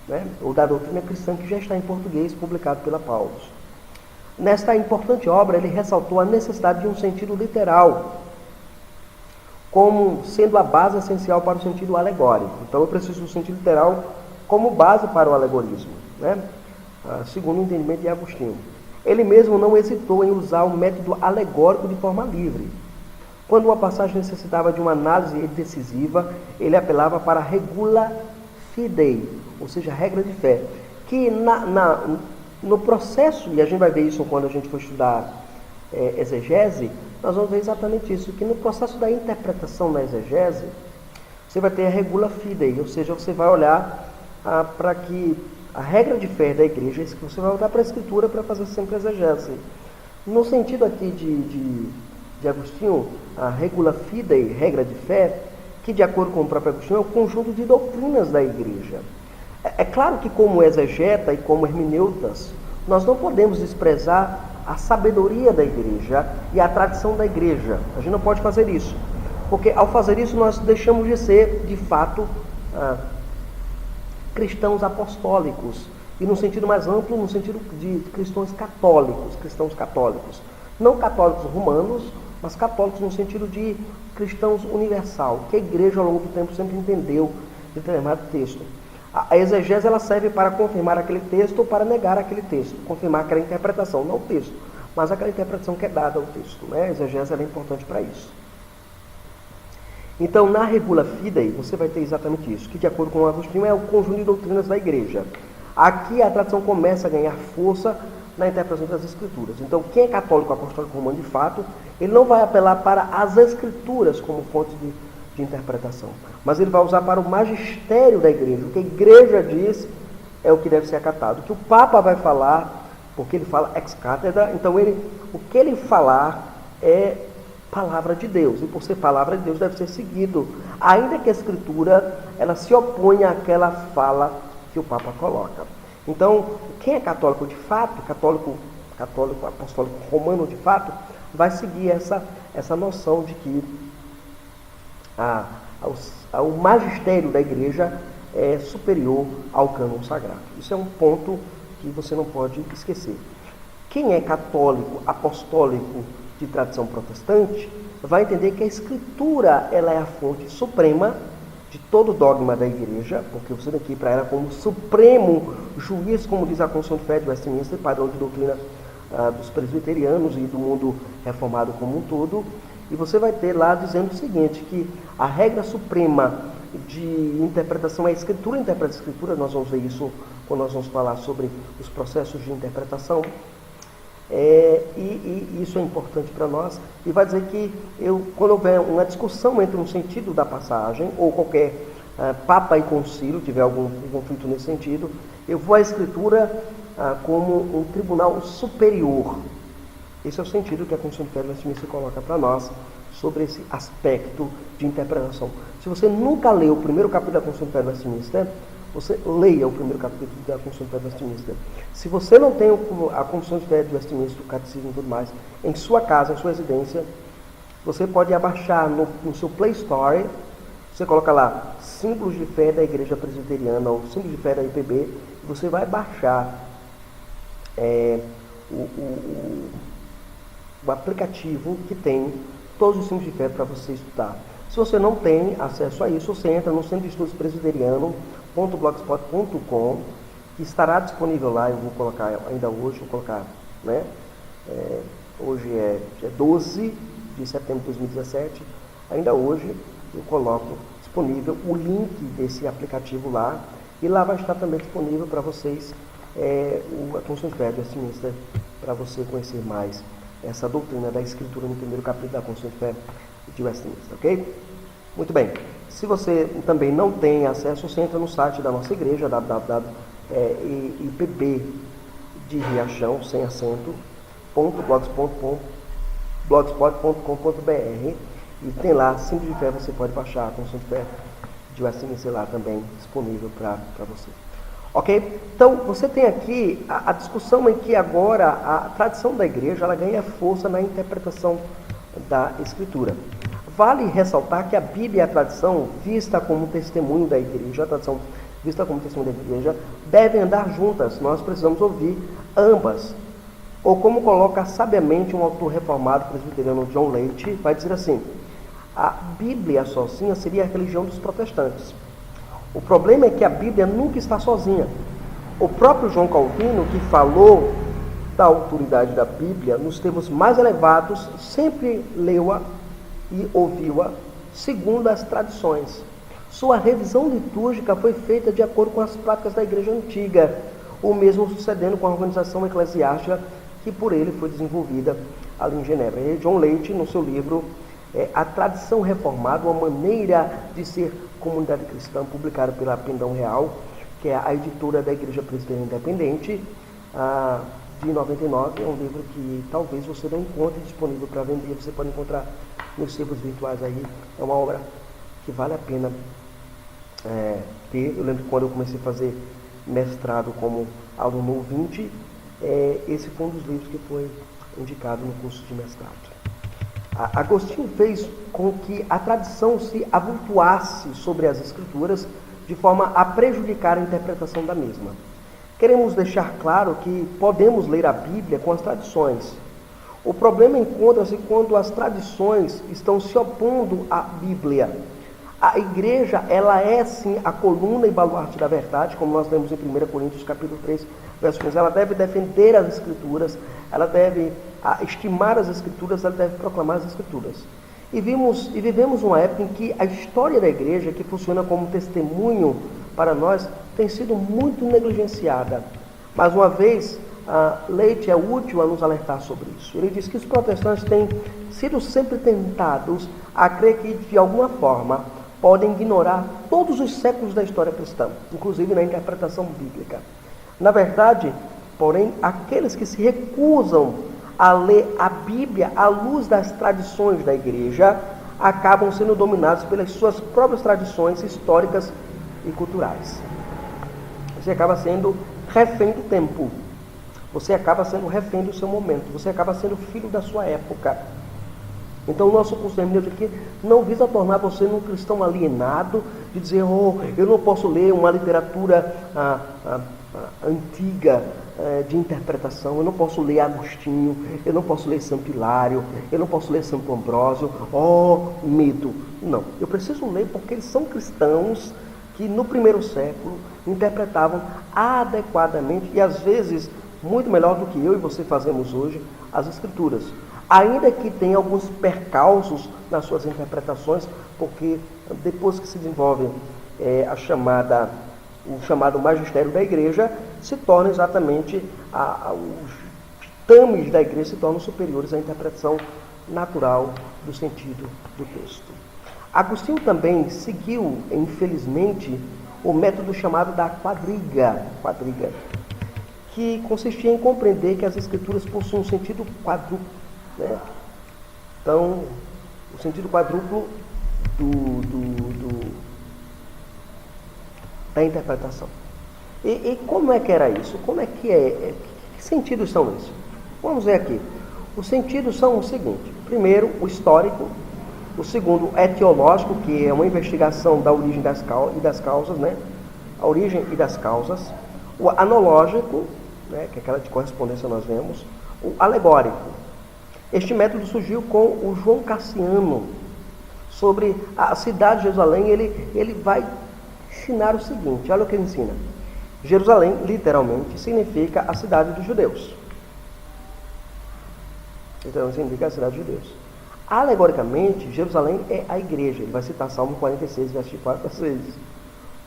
né? Ou da Doutrina Cristã, que já está em português, publicado pela Paulus. Nesta importante obra, ele ressaltou a necessidade de um sentido literal, como sendo a base essencial para o sentido alegórico. Então, eu preciso do sentido literal como base para o alegorismo, né? Segundo o entendimento de Agostinho. Ele mesmo não hesitou em usar o método alegórico de forma livre. Quando uma passagem necessitava de uma análise decisiva, ele apelava para a regula fidei, ou seja, regra de fé, que no processo, e a gente vai ver isso quando a gente for estudar exegese, nós vamos ver exatamente isso, que no processo da interpretação da exegese, você vai ter a regula fidei, ou seja, você vai olhar para que a regra de fé da igreja é isso que você vai voltar para a Escritura para fazer sempre exegese. No sentido aqui de Agostinho, a regula fidei, regra de fé, que de acordo com o próprio Agostinho é o conjunto de doutrinas da igreja. É claro que como exegeta e como hermeneutas, nós não podemos desprezar a sabedoria da igreja e a tradição da igreja. A gente não pode fazer isso, porque ao fazer isso nós deixamos de ser, de fato, cristãos apostólicos, e no sentido mais amplo, no sentido de cristãos católicos. Não católicos romanos, mas católicos no sentido de cristãos universal, que a igreja ao longo do tempo sempre entendeu de determinado texto. A exegese ela serve para confirmar aquele texto ou para negar aquele texto, confirmar aquela interpretação, não o texto, mas aquela interpretação que é dada ao texto. Né? A exegese ela é importante para isso. Então, na regula fidei, você vai ter exatamente isso, que de acordo com Agostinho é o conjunto de doutrinas da igreja. Aqui a tradição começa a ganhar força na interpretação das Escrituras. Então, quem é católico apostólico romano de fato, ele não vai apelar para as Escrituras como fonte de interpretação, mas ele vai usar para o magistério da igreja. O que a igreja diz é o que deve ser acatado. O que o Papa vai falar, porque ele fala ex cátedra, então o que ele falar é palavra de Deus, e por ser palavra de Deus deve ser seguido, ainda que a Escritura ela se oponha àquela fala que o Papa coloca. Então, quem é católico de fato, católico apostólico romano de fato, vai seguir essa noção de que o magistério da igreja é superior ao cânon sagrado. Isso é um ponto que você não pode esquecer. Quem é católico apostólico de tradição protestante vai entender que a Escritura ela é a fonte suprema de todo dogma da igreja, porque você tem que ir para ela como supremo juiz, como diz a Confissão de Fé de Westminster, padrão de doutrina dos presbiterianos e do mundo reformado como um todo, e você vai ter lá dizendo o seguinte, que a regra suprema de interpretação é a Escritura, interpreta a Escritura, nós vamos ver isso quando nós vamos falar sobre os processos de interpretação, e isso é importante para nós, e vai dizer que quando houver uma discussão entre um sentido da passagem, ou qualquer Papa e concílio tiver algum conflito nesse sentido, eu vou à Escritura como um tribunal superior. Esse é o sentido que a Confissão de Fé de Westminster coloca para nós sobre esse aspecto de interpretação. Se você nunca leu o primeiro capítulo da Confissão de Fé de Westminster, você leia o primeiro capítulo da Confissão de Fé de Westminster. Se você não tem a Confissão de Fé de Westminster, o catecismo e tudo mais, em sua casa, em sua residência, você pode abaixar no seu Play Store, você coloca lá, símbolos de fé da Igreja Presbiteriana, ou símbolos de fé da IPB, e você vai baixar o aplicativo que tem todos os símbolos de fé para você estudar. Se você não tem acesso a isso, você entra no Centro de Estudos Presbiteriano.blogspot.com, que estará disponível lá. Eu vou colocar ainda hoje, né? Hoje é dia 12 de setembro de 2017. Ainda hoje eu coloco disponível o link desse aplicativo lá, e lá vai estar também disponível para vocês a Confissão de Fé de Westminster, para você conhecer mais essa doutrina da Escritura no primeiro capítulo da Confissão de Fé de Westminster, ok? Muito bem. Se você também não tem acesso, você entra no site da nossa igreja, www.ipb de Riachão, sem acento, .blogspot.com.br, e tem lá, símbolo de fé, você pode baixar a Confissão de Fé de Westminster lá também, disponível para você. Ok? Então, você tem aqui a discussão em que agora a tradição da igreja ela ganha força na interpretação da Escritura. Vale ressaltar que a Bíblia e a tradição, vista como testemunho da igreja, a tradição vista como testemunho da igreja, devem andar juntas. Nós precisamos ouvir ambas. Ou como coloca sabiamente um autor reformado presbiteriano, John Leite, vai dizer assim: a Bíblia sozinha seria a religião dos protestantes. O problema é que a Bíblia nunca está sozinha. O próprio João Calvino, que falou da autoridade da Bíblia nos termos mais elevados, sempre leu-a e ouviu-a segundo as tradições. Sua revisão litúrgica foi feita de acordo com as práticas da Igreja Antiga, o mesmo sucedendo com a organização eclesiástica que por ele foi desenvolvida ali em Genebra. E John Leite, no seu livro A Tradição Reformada, uma maneira de ser comunidade cristã, publicado pela Pendão Real, que é a editora da Igreja Presbiteriana Independente, de 99. É um livro que talvez você não encontre disponível para vender, você pode encontrar nos sebos virtuais aí. É uma obra que vale a pena ter. Eu lembro que quando eu comecei a fazer mestrado como aluno ouvinte, esse foi um dos livros que foi indicado no curso de mestrado. Agostinho fez com que a tradição se avultuasse sobre as Escrituras de forma a prejudicar a interpretação da mesma. Queremos deixar claro que podemos ler a Bíblia com as tradições. O problema encontra-se quando as tradições estão se opondo à Bíblia. A igreja, ela é sim a coluna e baluarte da verdade, como nós lemos em 1 Coríntios capítulo 3, verso 15. Ela deve defender as Escrituras, ela deve estimar as Escrituras, ela deve proclamar as Escrituras. E vivemos uma época em que a história da igreja, que funciona como testemunho para nós, tem sido muito negligenciada. Mais uma vez, Leite é útil a nos alertar sobre isso. Ele diz que os protestantes têm sido sempre tentados a crer que, de alguma forma, podem ignorar todos os séculos da história cristã, inclusive na interpretação bíblica. Na verdade, porém, aqueles que se recusam a ler a Bíblia à luz das tradições da igreja acabam sendo dominados pelas suas próprias tradições históricas e culturais. Você acaba sendo refém do tempo. Você acaba sendo refém do seu momento. Você acaba sendo filho da sua época. Então, o nosso curso de hermenêutica aqui não visa tornar você um cristão alienado, de dizer, eu não posso ler uma literatura antiga de interpretação, eu não posso ler Agostinho, eu não posso ler Santo Hilário, eu não posso ler Santo Ambrósio, medo. Não, eu preciso ler porque eles são cristãos que no primeiro século interpretavam adequadamente e às vezes muito melhor do que eu e você fazemos hoje as Escrituras. Ainda que tenha alguns percalços nas suas interpretações, porque depois que se desenvolve o chamado magistério da igreja, se torna exatamente, os ditames da igreja se tornam superiores à interpretação natural do sentido do texto. Agostinho também seguiu, infelizmente, o método chamado da quadriga, que consistia em compreender que as Escrituras possuem um sentido quadruplo. Então, o sentido quadruplo da interpretação. E como é que era isso? Como é que é? Que sentidos são esses? Vamos ver aqui. Os sentidos são o seguinte: primeiro, o histórico. O segundo, etiológico, que é uma investigação da origem e das causas, A origem e das causas. O analógico, que é aquela de correspondência nós vemos. O alegórico. Este método surgiu com o João Cassiano. Sobre a cidade de Jerusalém, ele vai ensinar o seguinte, olha o que ele ensina. Jerusalém, literalmente, significa a cidade dos judeus. Então, significa a cidade dos judeus. Alegoricamente, Jerusalém é a igreja. Ele vai citar Salmo 46, versos de 4 a 6.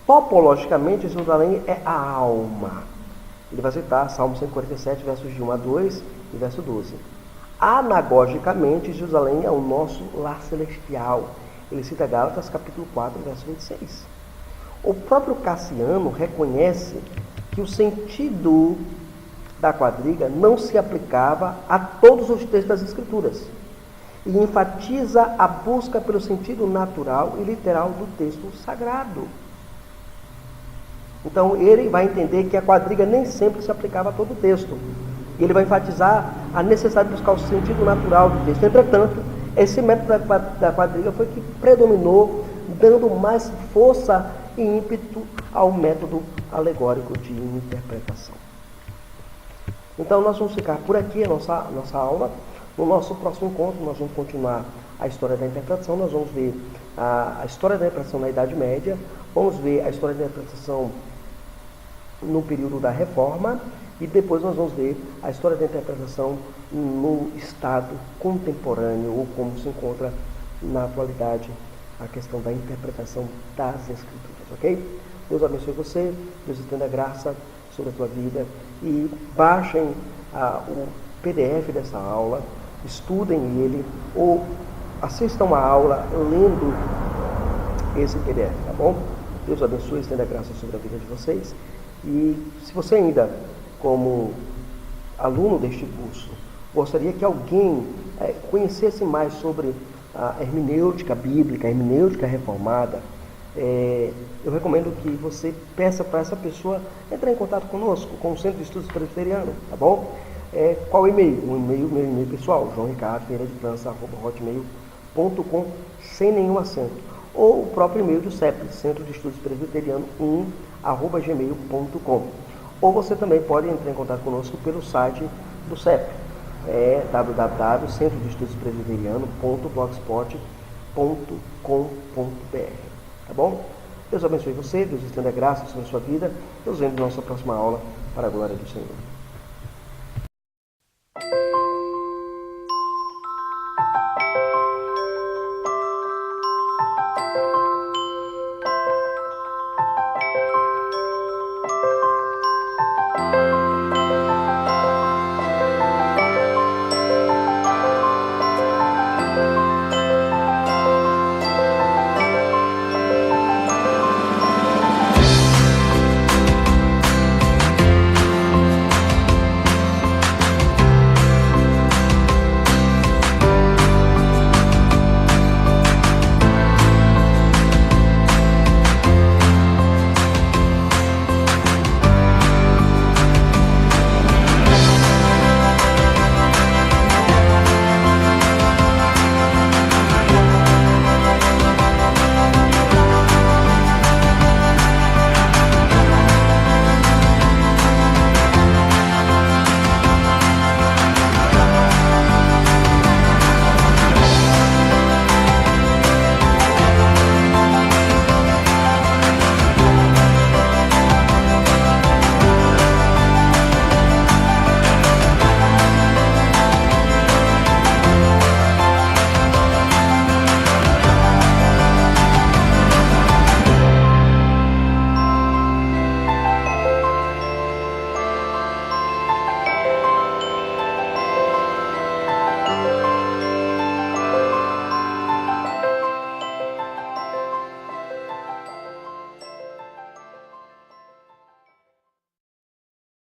Topologicamente, Jerusalém é a alma. Ele vai citar Salmo 147, versos de 1 a 2 e verso 12. Anagogicamente, Jerusalém é o nosso lar celestial. Ele cita Gálatas, capítulo 4, verso 26. O próprio Cassiano reconhece que o sentido da quadriga não se aplicava a todos os textos das Escrituras e enfatiza a busca pelo sentido natural e literal do texto sagrado. Então, ele vai entender que a quadriga nem sempre se aplicava a todo o texto. E ele vai enfatizar a necessidade de buscar o sentido natural do texto. Entretanto, esse método da quadriga foi que predominou, dando mais força e ímpeto ao método alegórico de interpretação. Então, nós vamos ficar por aqui a nossa aula. No nosso próximo encontro, nós vamos continuar a história da interpretação. Nós vamos ver a história da interpretação na Idade Média, vamos ver a história da interpretação no período da Reforma, e depois nós vamos ver a história da interpretação no estado contemporâneo, ou como se encontra na atualidade a questão da interpretação das Escrituras, ok? Deus abençoe você, Deus estenda graça sobre a tua vida, e baixem o PDF dessa aula, estudem ele, ou assistam a aula lendo esse PDF, tá bom? Deus abençoe, estenda a graça sobre a vida de vocês. E se você ainda, como aluno deste curso, gostaria que alguém conhecesse mais sobre a hermenêutica bíblica, a hermenêutica reformada, eu recomendo que você peça para essa pessoa entrar em contato conosco, com o Centro de Estudos Presbiteriano, tá bom? Qual e-mail? Meu e-mail pessoal, joão-ricardo-feira-de-frança@hotmail.com, sem nenhum acento. Ou o próprio e-mail do CEP, Centro de Estudos Presbiteriano 1@gmail.com. Ou você também pode entrar em contato conosco pelo site do CEP, www.centrodestudospresbiteriano.blogspot.com.br. Tá bom? Deus abençoe você, Deus estenda a graça sobre a sua vida. Nos vemos na nossa próxima aula, para a glória do Senhor.